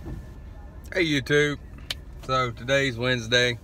Hey YouTube, so today's Wednesday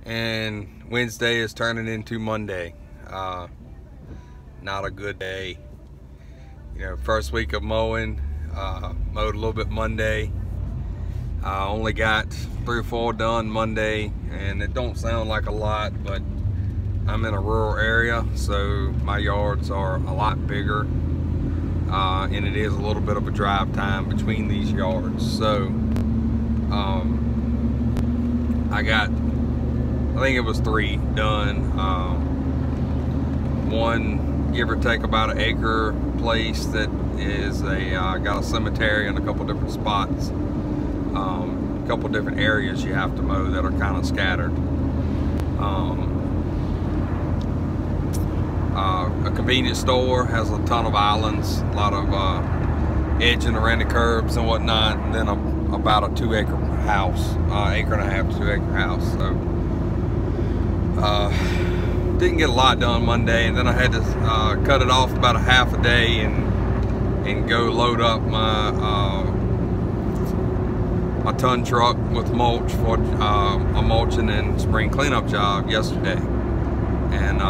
and Wednesday is turning into Monday. Not a good day. First week of mowing, mowed a little bit Monday. I only got 3 or 4 done Monday, and it don't sound like a lot, but I'm in a rural area, so my yards are a lot bigger, and it is a little bit of a drive time between these yards. So I think it was 3 done. One, give or take, about an acre place that is got a cemetery and a couple different spots, a couple different areas you have to mow that are kind of scattered. A convenience store has a ton of islands, a lot of edging around the curbs and whatnot, and then about a 2-acre house, acre and a half to 2-acre house. So didn't get a lot done Monday, and then I had to cut it off about a half a day and go load up my my ton truck with mulch for a mulching and spring cleanup job yesterday, and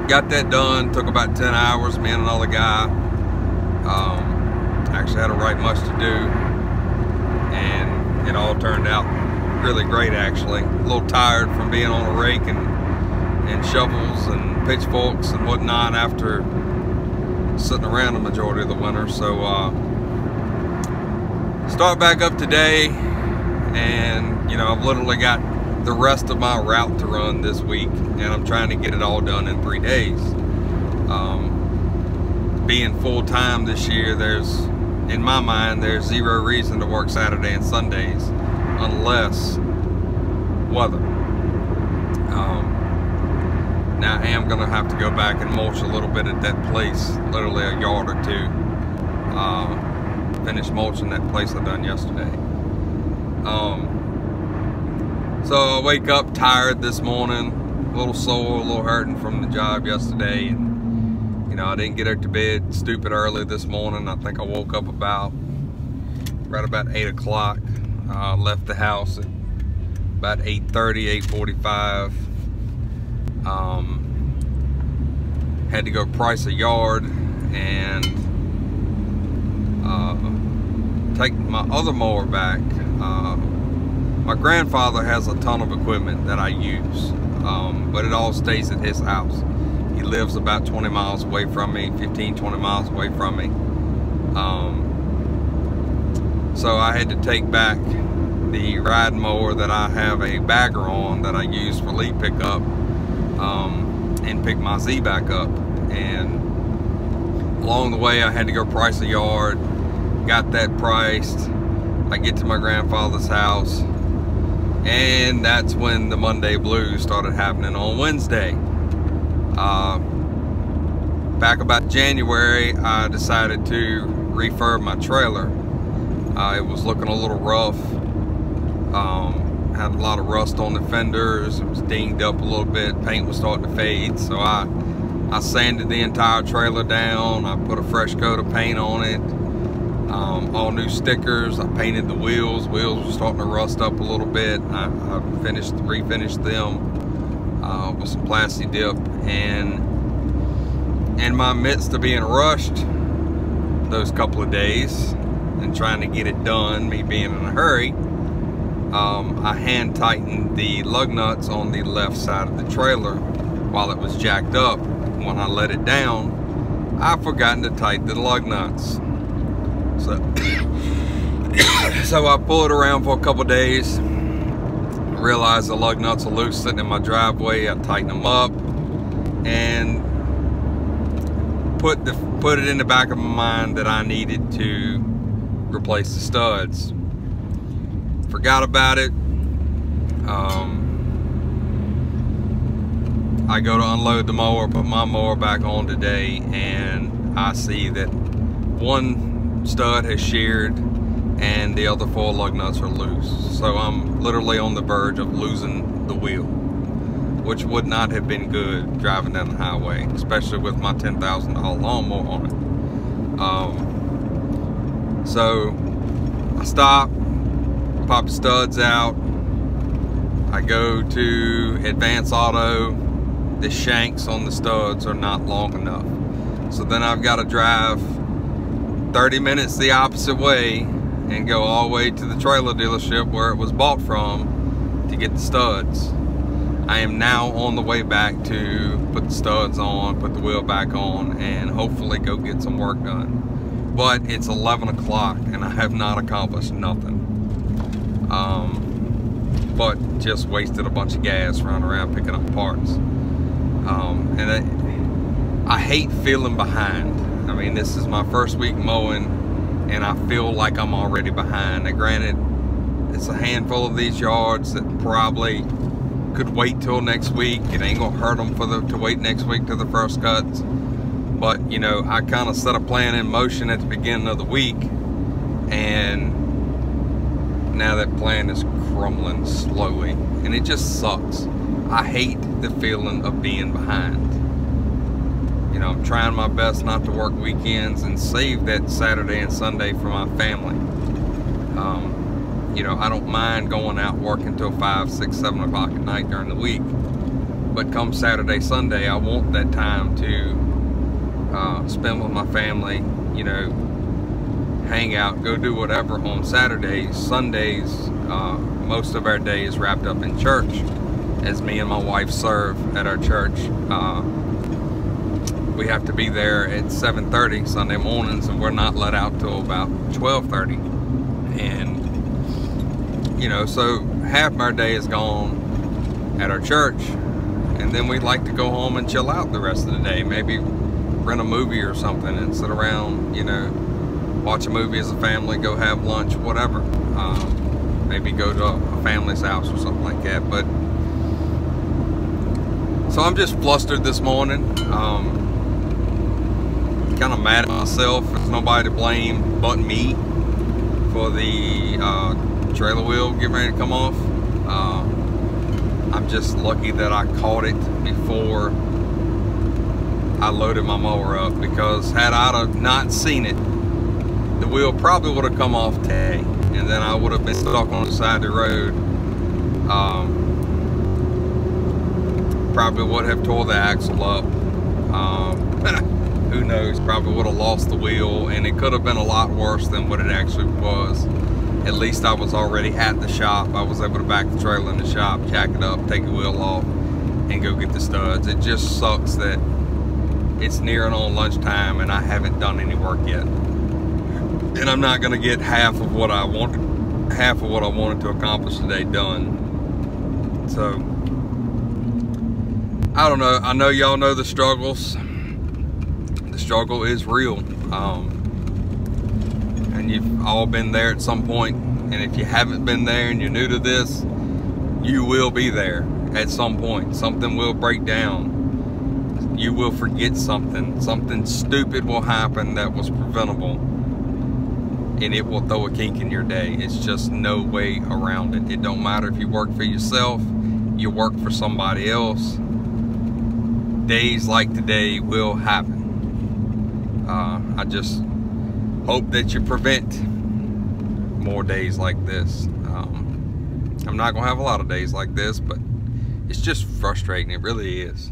got that done. Took about 10 hours, me and another guy. Actually had a right much to do, and it all turned out really great actually. A little tired from being on a rake and shovels and pitchforks and whatnot after sitting around the majority of the winter. So start back up today, and I've literally got the rest of my route to run this week, and I'm trying to get it all done in 3 days. Being full-time this year, in my mind, there's zero reason to work Saturday and Sundays unless weather. Now I am gonna have to go back and mulch a little bit at that place, literally a yard or 2. Finish mulching that place I done yesterday. So I wake up tired this morning, a little sore, a little hurting from the job yesterday, and I didn't get out to bed stupid early this morning. I think I woke up right about 8 o'clock. Left the house at about 8:30, 8:45. Had to go price a yard and take my other mower back. My grandfather has a ton of equipment that I use, but it all stays at his house. He lives about 20 miles away from me, 15, 20 miles away from me. So I had to take back the ride mower that I have a bagger on that I use for leaf pickup, and pick my Z back up. And along the way I had to go price a yard, got that priced. I get to my grandfather's house, and that's when the Monday blues started happening on Wednesday. Back about January, I decided to refurb my trailer. It was looking a little rough. Had a lot of rust on the fenders. It was dinged up a little bit. Paint was starting to fade. So I sanded the entire trailer down. I put a fresh coat of paint on it. All new stickers. I painted the wheels. Wheels were starting to rust up a little bit. I refinished them with some plasti dip, and in my midst of being rushed those couple of days and trying to get it done, me being in a hurry, I hand tightened the lug nuts on the left side of the trailer while it was jacked up. When I let it down, I forgotten to tighten the lug nuts. So I pulled around for a couple days, realized the lug nuts are loose sitting in my driveway. I tightened them up and put it in the back of my mind that I needed to replace the studs. Forgot about it. I go to unload the mower, put my mower back on today, and I see that one stud has sheared and the other 4 lug nuts are loose. So I'm literally on the verge of losing the wheel, which would not have been good driving down the highway, especially with my $10,000 lawnmower on it. So I stop, pop the studs out. I go to Advance Auto. The shanks on the studs are not long enough. So then I've got to drive 30 minutes the opposite way and go all the way to the trailer dealership where it was bought from to get the studs. I am now on the way back to put the studs on, put the wheel back on, and hopefully go get some work done. But it's 11 o'clock and I have not accomplished nothing. But just wasted a bunch of gas running around picking up parts. And I hate feeling behind. I mean, this is my first week mowing and I feel like I'm already behind. Now, granted, it's a handful of these yards that probably could wait till next week. It ain't gonna hurt them to wait next week to the first cuts. But you know, I kind of set a plan in motion at the beginning of the week, and now that plan is crumbling slowly, and it just sucks. I hate the feeling of being behind. You know, I'm trying my best not to work weekends and save that Saturday and Sunday for my family. You know, I don't mind going out working till 5, 6, 7 o'clock at night during the week. But come Saturday, Sunday, I want that time to spend with my family, you know, hang out, go do whatever on Saturdays. Sundays, most of our day is wrapped up in church, as me and my wife serve at our church. We have to be there at 7:30 Sunday mornings, and we're not let out till about 12:30. And you know, so half our day is gone at our church, and then we like to go home and chill out the rest of the day. Maybe rent a movie or something and sit around, you know, watch a movie as a family, go have lunch, whatever. Maybe go to a family's house or something like that. But so I'm just flustered this morning. Kind of mad at myself. There's nobody to blame but me for the trailer wheel getting ready to come off. I'm just lucky that I caught it before I loaded my mower up, because had I not seen it, the wheel probably would have come off today, and then I would have been stuck on the side of the road. Probably would have tore the axle up. Who knows, probably would have lost the wheel, and it could have been a lot worse than what it actually was. At least I was already at the shop. I was able to back the trailer in the shop, jack it up, take the wheel off, and go get the studs. It just sucks that it's nearing on lunchtime and I haven't done any work yet. And I'm not gonna get half of what I wanted to accomplish today done. So, I don't know. I know y'all know the struggles. The struggle is real. And you've all been there at some point, and if you haven't been there and you're new to this, you will be there at some point. Something will break down. You will forget something. Something stupid will happen that was preventable, and it will throw a kink in your day. It's just no way around it. It don't matter if you work for yourself, you work for somebody else. Days like today will happen. I just hope that you prevent more days like this. I'm not gonna have a lot of days like this, but it's just frustrating. It really is.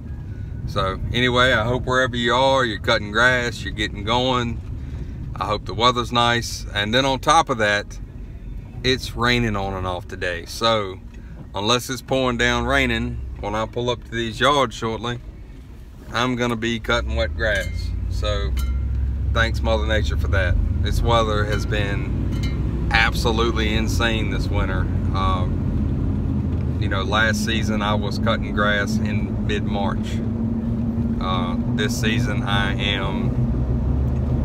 So anyway, I hope wherever you are, you're cutting grass, you're getting going. I hope the weather's nice. And then on top of that, it's raining on and off today. So unless it's pouring down raining, when I pull up to these yards shortly, I'm gonna be cutting wet grass. So thanks Mother Nature for that. This weather has been absolutely insane this winter. You know, last season I was cutting grass in mid-March. This season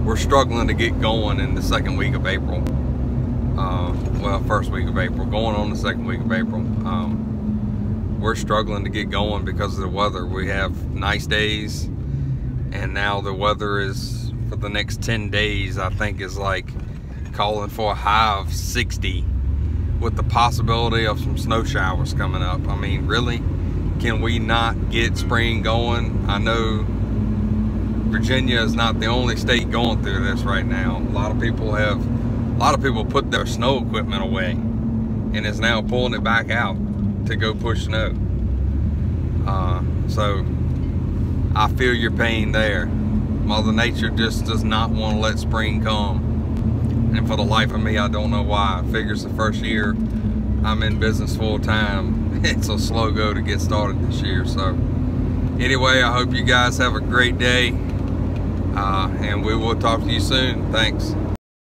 we're struggling to get going in the second week of April. Well, first week of April, going on the second week of April. We're struggling to get going because of the weather. We have nice days, and now the weather is, for the next 10 days, I think is like calling for a high of 60 with the possibility of some snow showers coming up. I mean, really, can we not get spring going? I know Virginia is not the only state going through this right now. A lot of people have a lot of people put their snow equipment away and is now pulling it back out to go push snow. So I feel your pain there. Mother Nature just does not want to let spring come. And for the life of me, I don't know why. I figures the first year I'm in business full time, it's a slow go to get started this year. So anyway, I hope you guys have a great day. And we will talk to you soon. Thanks.